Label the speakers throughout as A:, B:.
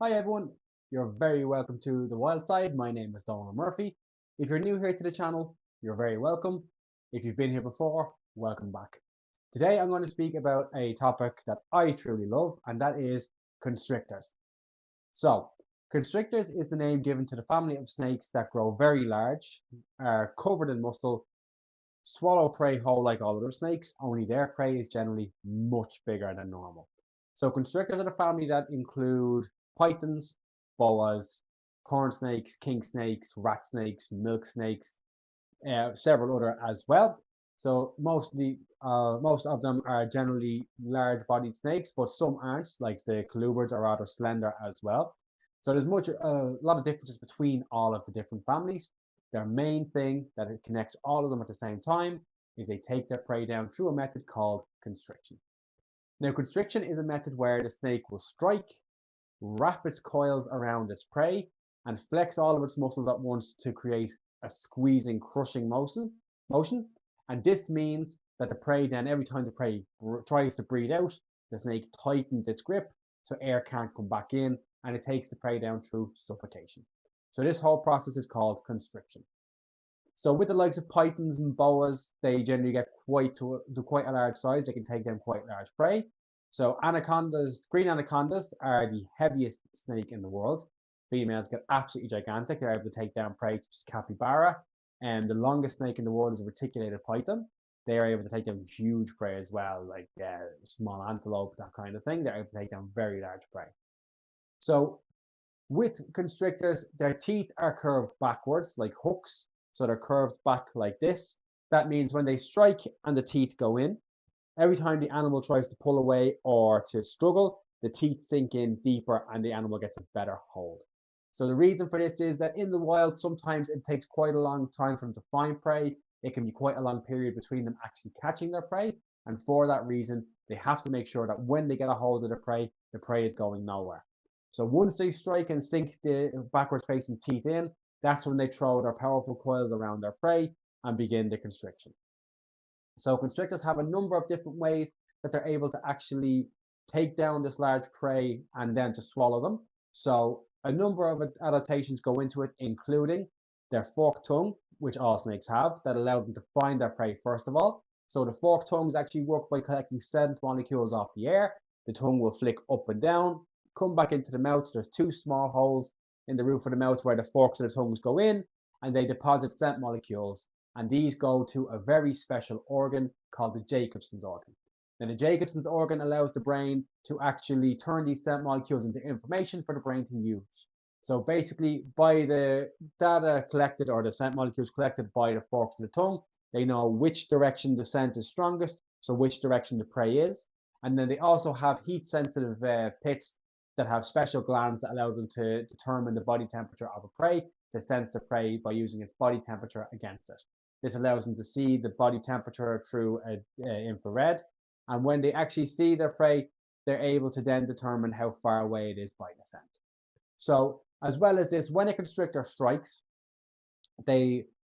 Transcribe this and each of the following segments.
A: Hi everyone, you're very welcome to The Wild Side. My name is Donald Murphy. If you're new here to the channel, you're very welcome. If you've been here before, welcome back. Today I'm going to speak about a topic that I truly love, and that is constrictors. So, constrictors is the name given to the family of snakes that grow very large, are covered in muscle, swallow prey whole like all other snakes, only their prey is generally much bigger than normal. So constrictors are the family that include pythons, boas, corn snakes, king snakes, rat snakes, milk snakes, several other as well. So most of them are generally large-bodied snakes, but some aren't, like the colubrids are rather slender as well. So there's a lot of differences between all of the different families. Their main thing that it connects all of them at the same time is they take their prey down through a method called constriction. Now, constriction is a method where the snake will strike, wrap its coils around its prey, and flex all of its muscles at once to create a squeezing, crushing motion. And this means that the prey then, every time the prey tries to breathe out, the snake tightens its grip so air can't come back in, and it takes the prey down through suffocation. So this whole process is called constriction. So with the likes of pythons and boas, they generally get quite a large size. They can take down quite large prey. So anacondas, green anacondas are the heaviest snake in the world. Females get absolutely gigantic. They're able to take down prey such as capybara. And the longest snake in the world is a reticulated python. They are able to take down huge prey as well, like small antelope, that kind of thing. They're able to take down very large prey. So with constrictors, their teeth are curved backwards like hooks. So they're curved back like this. That means when they strike and the teeth go in, every time the animal tries to pull away or to struggle, the teeth sink in deeper and the animal gets a better hold. So the reason for this is that in the wild, sometimes it takes quite a long time for them to find prey. It can be quite a long period between them actually catching their prey. And for that reason, they have to make sure that when they get a hold of the prey is going nowhere. So once they strike and sink the backwards facing teeth in, that's when they throw their powerful coils around their prey and begin the constriction. So constrictors have a number of different ways that they're able to actually take down this large prey and then to swallow them. So a number of adaptations go into it, including their forked tongue, which all snakes have, that allow them to find their prey first of all. So the forked tongues actually work by collecting scent molecules off the air. The tongue will flick up and down, come back into the mouth. There's two small holes in the roof of the mouth where the forks of the tongues go in, and they deposit scent molecules. And these go to a very special organ called the Jacobson's organ. Now, the Jacobson's organ allows the brain to actually turn these scent molecules into information for the brain to use. So basically, by the data collected or the scent molecules collected by the forks of the tongue, they know which direction the scent is strongest, so which direction the prey is. And then they also have heat-sensitive pits that have special glands that allow them to determine the body temperature of a prey, to sense the prey by using its body temperature against it. This allows them to see the body temperature through infrared. And when they actually see their prey, they're able to then determine how far away it is by the scent. So as well as this, when a constrictor strikes,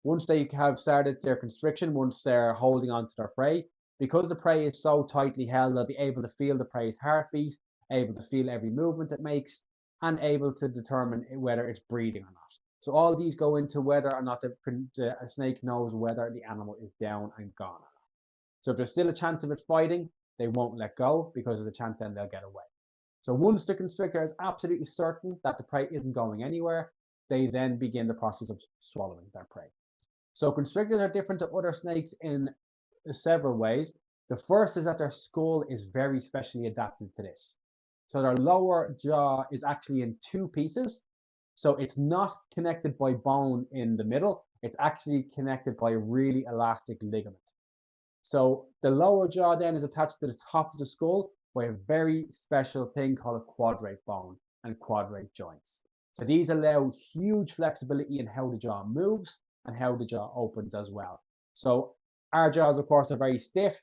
A: once they have started their constriction, once they're holding on to their prey, because the prey is so tightly held, they'll be able to feel the prey's heartbeat, able to feel every movement it makes, and able to determine whether it's breathing or not. So all these go into whether or not a snake knows whether the animal is down and gone or not. So if there's still a chance of it fighting, they won't let go because there's a chance then they'll get away. So once the constrictor is absolutely certain that the prey isn't going anywhere, they then begin the process of swallowing their prey. So constrictors are different to other snakes in several ways. The first is that their skull is very specially adapted to this. So their lower jaw is actually in two pieces. So it's not connected by bone in the middle. It's actually connected by a really elastic ligament. So the lower jaw then is attached to the top of the skull by a very special thing called a quadrate bone and quadrate joints. So these allow huge flexibility in how the jaw moves and how the jaw opens as well. So our jaws, of course, are very stiff.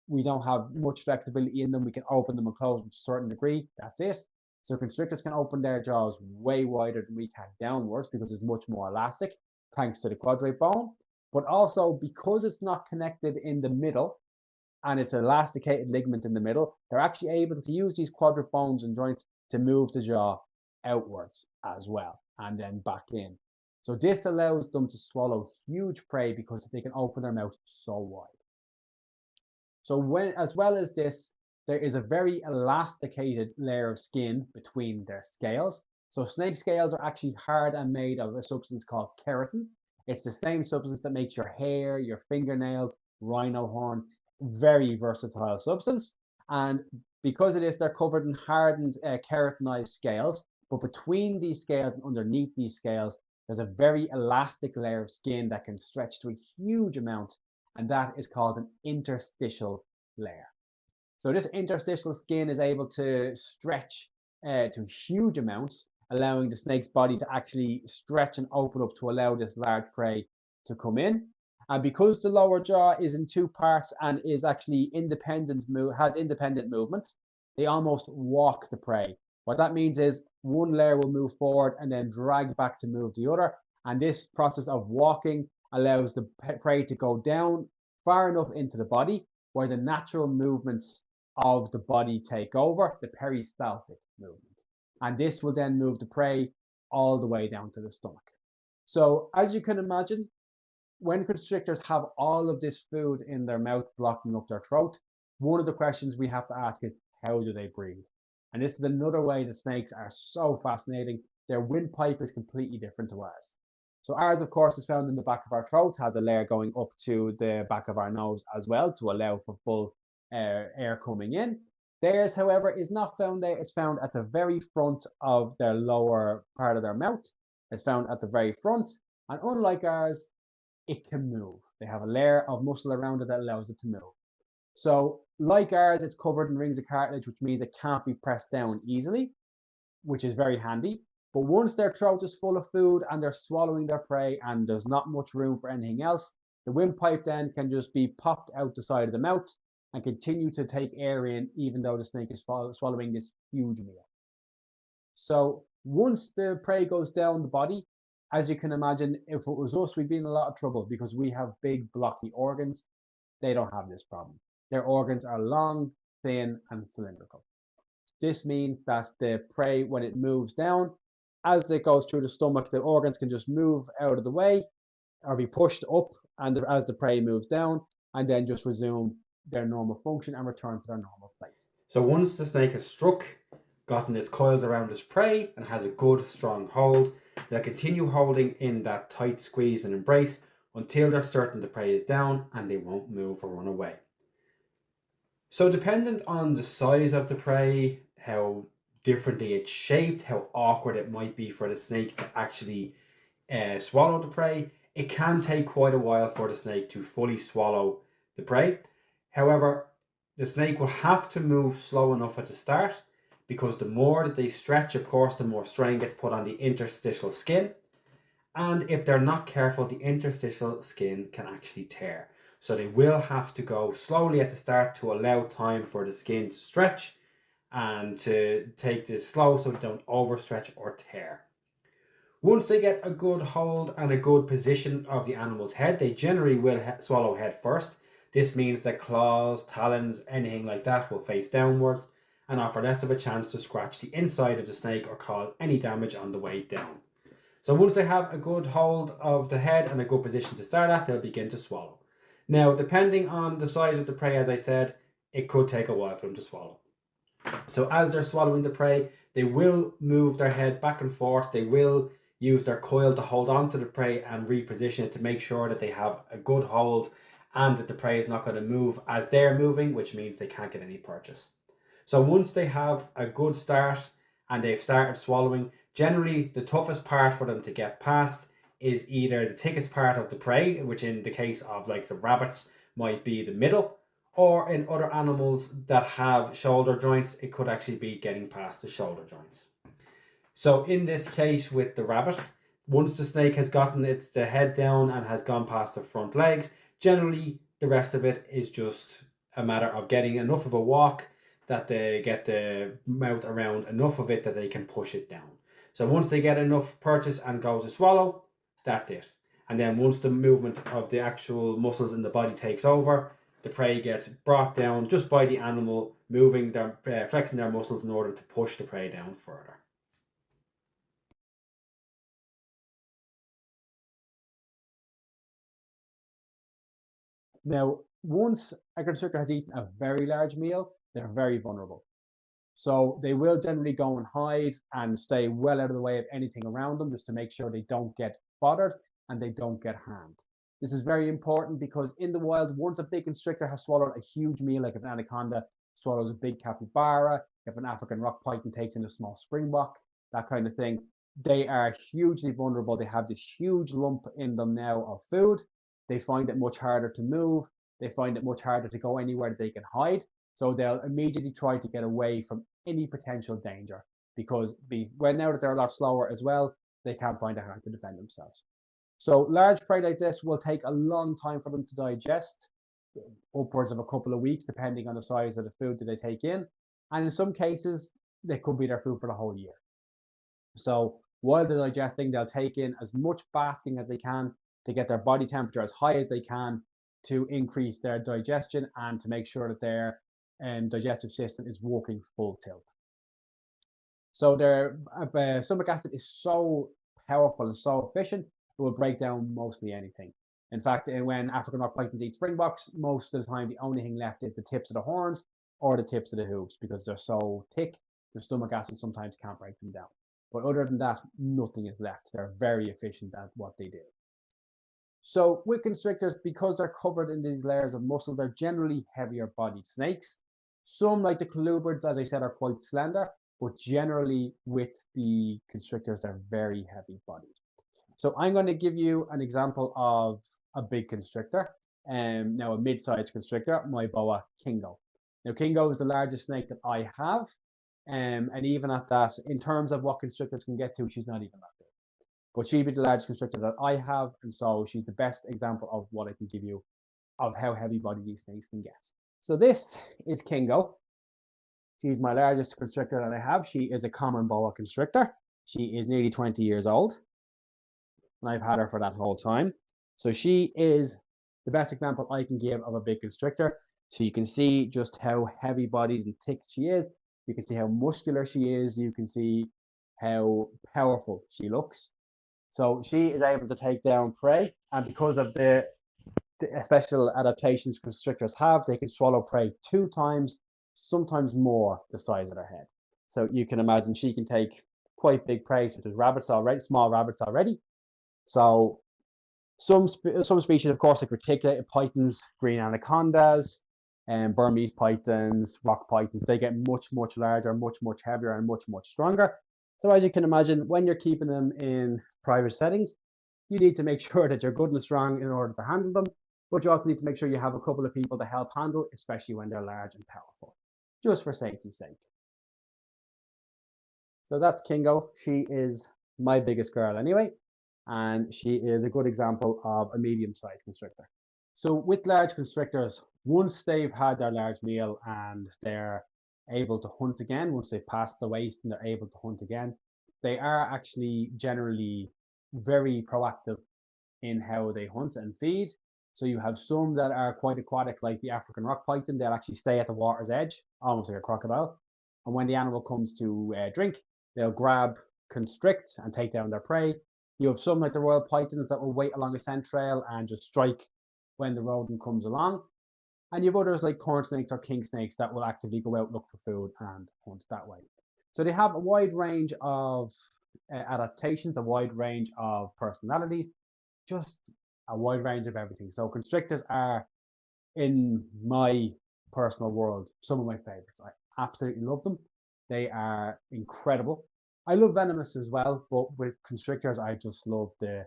A: We don't have much flexibility in them. We can open them and close them to a certain degree. That's it. So constrictors can open their jaws way wider than we can downwards because it's much more elastic, thanks to the quadrate bone. But also because it's not connected in the middle and it's an elasticated ligament in the middle, they're actually able to use these quadrate bones and joints to move the jaw outwards as well, and then back in. So this allows them to swallow huge prey because they can open their mouth so wide. So as well as this, there is a very elasticated layer of skin between their scales. So snake scales are actually hard and made of a substance called keratin. It's the same substance that makes your hair, your fingernails, rhino horn, very versatile substance. And because of this, they're covered in hardened keratinized scales. But between these scales and underneath these scales, there's a very elastic layer of skin that can stretch to a huge amount, and that is called an interstitial layer. So this interstitial skin is able to stretch to huge amounts, allowing the snake's body to actually stretch and open up to allow this large prey to come in. And because the lower jaw is in two parts and is actually has independent movement, they almost walk the prey. What that means is one layer will move forward and then drag back to move the other. And this process of walking allows the prey to go down far enough into the body where the natural movements of the body take over, the peristaltic movement. And this will then move the prey all the way down to the stomach. So as you can imagine, when constrictors have all of this food in their mouth blocking up their throat, one of the questions we have to ask is, how do they breathe? And this is another way that snakes are so fascinating. Their windpipe is completely different to ours. So ours, of course, is found in the back of our throat, has a layer going up to the back of our nose as well to allow for full air coming in. Theirs, however, is not found there. It's found at the very front of their lower part of their mouth. It's found at the very front. And unlike ours, it can move. They have a layer of muscle around it that allows it to move. So like ours, it's covered in rings of cartilage, which means it can't be pressed down easily, which is very handy. But once their throat is full of food and they're swallowing their prey and there's not much room for anything else, the windpipe then can just be popped out the side of the mouth and continue to take air in, even though the snake is swallowing this huge meal. So once the prey goes down the body, as you can imagine, if it was us, we'd be in a lot of trouble because we have big blocky organs. They don't have this problem. Their organs are long, thin, and cylindrical. This means that the prey, when it moves down, as it goes through the stomach, the organs can just move out of the way or be pushed up and as the prey moves down, and then just resume their normal function and return to their normal place.
B: So once the snake has struck, gotten its coils around its prey, and has a good strong hold, they'll continue holding in that tight squeeze and embrace until they're certain the prey is down and they won't move or run away. So dependent on the size of the prey, how differently it's shaped, how awkward it might be for the snake to actually swallow the prey, it can take quite a while for the snake to fully swallow the prey. However, the snake will have to move slow enough at the start, because the more that they stretch, of course, the more strain gets put on the interstitial skin. And if they're not careful, the interstitial skin can actually tear. So they will have to go slowly at the start to allow time for the skin to stretch and to take this slow so they don't overstretch or tear. Once they get a good hold and a good position of the animal's head, they generally will swallow head first. This means that claws, talons, anything like that will face downwards and offer less of a chance to scratch the inside of the snake or cause any damage on the way down. So once they have a good hold of the head and a good position to start at, they'll begin to swallow. Now, depending on the size of the prey, as I said, it could take a while for them to swallow. So as they're swallowing the prey, they will move their head back and forth. They will use their coil to hold on to the prey and reposition it to make sure that they have a good hold and that the prey is not going to move as they're moving, which means they can't get any purchase. So once they have a good start and they've started swallowing, generally the toughest part for them to get past is either the thickest part of the prey, which in the case of like some rabbits might be the middle, or in other animals that have shoulder joints, it could actually be getting past the shoulder joints. So in this case with the rabbit, once the snake has gotten the head down and has gone past the front legs, generally the rest of it is just a matter of getting enough of a walk that they get the mouth around enough of it that they can push it down. So once they get enough purchase and go to swallow, that's it. And then once the movement of the actual muscles in the body takes over, the prey gets brought down just by the animal moving their flexing their muscles in order to push the prey down further.
A: Now, once a constrictor has eaten a very large meal, they're very vulnerable. So they will generally go and hide and stay well out of the way of anything around them just to make sure they don't get bothered and they don't get harmed. This is very important because in the wild, once a big constrictor has swallowed a huge meal, like if an anaconda swallows a big capybara, if an African rock python takes in a small springbok, that kind of thing, they are hugely vulnerable. They have this huge lump in them now of food. They find it much harder to move. They find it much harder to go anywhere that they can hide. So they'll immediately try to get away from any potential danger because well, now that they're a lot slower as well, they can't find it hard to defend themselves. So large prey like this will take a long time for them to digest, upwards of a couple of weeks, depending on the size of the food that they take in. And in some cases, they could be their food for the whole year. So while they're digesting, they'll take in as much basking as they can to get their body temperature as high as they can to increase their digestion and to make sure that their digestive system is working full tilt. So their stomach acid is so powerful and so efficient, it will break down mostly anything. In fact, when African rock pythons eat springboks, most of the time the only thing left is the tips of the horns or the tips of the hooves because they're so thick, the stomach acid sometimes can't break them down. But other than that, nothing is left. They're very efficient at what they do. So with constrictors, because they're covered in these layers of muscle, they're generally heavier bodied snakes. Some, like the colubrids, as I said, are quite slender, but generally with the constrictors, they're very heavy bodied. So I'm going to give you an example of a big constrictor, now a mid-sized constrictor, my boa kingo. Now kingo is the largest snake that I have, and even at that, in terms of what constrictors can get to, she's not even that big. But she'd be the largest constrictor that I have, and so she's the best example of what I can give you of how heavy bodied these things can get. So this is Kingo. She's my largest constrictor that I have. She is a common boa constrictor. She is nearly 20 years old, and I've had her for that whole time. So she is the best example I can give of a big constrictor. So you can see just how heavy bodied and thick she is. You can see how muscular she is. You can see how powerful she looks. So she is able to take down prey, and because of the special adaptations constrictors have, they can swallow prey 2 times, sometimes more, the size of their head. So you can imagine she can take quite big prey, such as rabbits already, small rabbits already. So some species, of course, like reticulated pythons, green anacondas, and Burmese pythons, rock pythons, they get much, much larger, much, much heavier, and much, much stronger. So as you can imagine, when you're keeping them in private settings, you need to make sure that you're good and strong in order to handle them, but you also need to make sure you have a couple of people to help handle, especially when they're large and powerful, just for safety's sake. So that's Kingo. She is my biggest girl anyway, and she is a good example of a medium-sized constrictor. So with large constrictors, once they've had their large meal and they're able to hunt again, once they've passed the waist and they're able to hunt again, they are actually generally very proactive in how they hunt and feed. So you have some that are quite aquatic, like the African rock python. They'll actually stay at the water's edge, almost like a crocodile. And when the animal comes to drink, they'll grab, constrict, and take down their prey. You have some like the royal pythons that will wait along a scent trail and just strike when the rodent comes along. And you have others like corn snakes or king snakes that will actively go out, look for food, and hunt that way. So they have a wide range of adaptations, a wide range of personalities, just a wide range of everything. So constrictors are, in my personal world, some of my favorites. I absolutely love them. They are incredible. I love venomous as well, but with constrictors, I just love the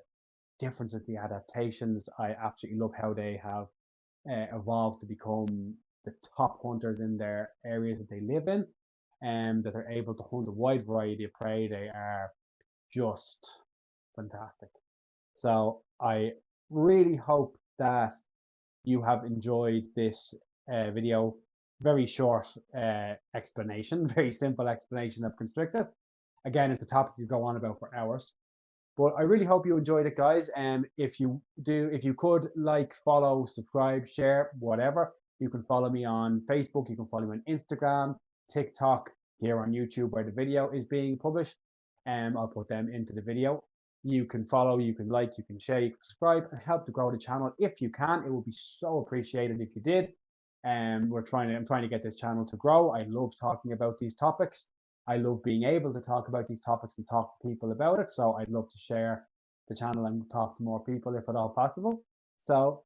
A: differences, the adaptations. I absolutely love how they have evolved to become the top hunters in their areas that they live in, and that they're able to hunt a wide variety of prey. They are just fantastic. So I really hope that you have enjoyed this video. Very short explanation, very simple explanation of constrictors. Again, it's a topic you go on about for hours. But I really hope you enjoyed it, guys. And if you could like, follow, subscribe, share, whatever. You can follow me on Facebook. You can follow me on Instagram, TikTok, here on YouTube where the video is being published. I'll put them into the video. you can follow, you can like, you can share, you can subscribe, and help to grow the channel if you can. It would be so appreciated if you did. I'm trying to get this channel to grow. I love talking about these topics. I love being able to talk about these topics and talk to people about it. So I'd love to share the channel and talk to more people if at all possible. So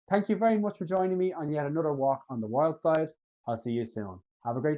A: thank you very much for joining me on yet another walk on the wild side. I'll see you soon. Have a great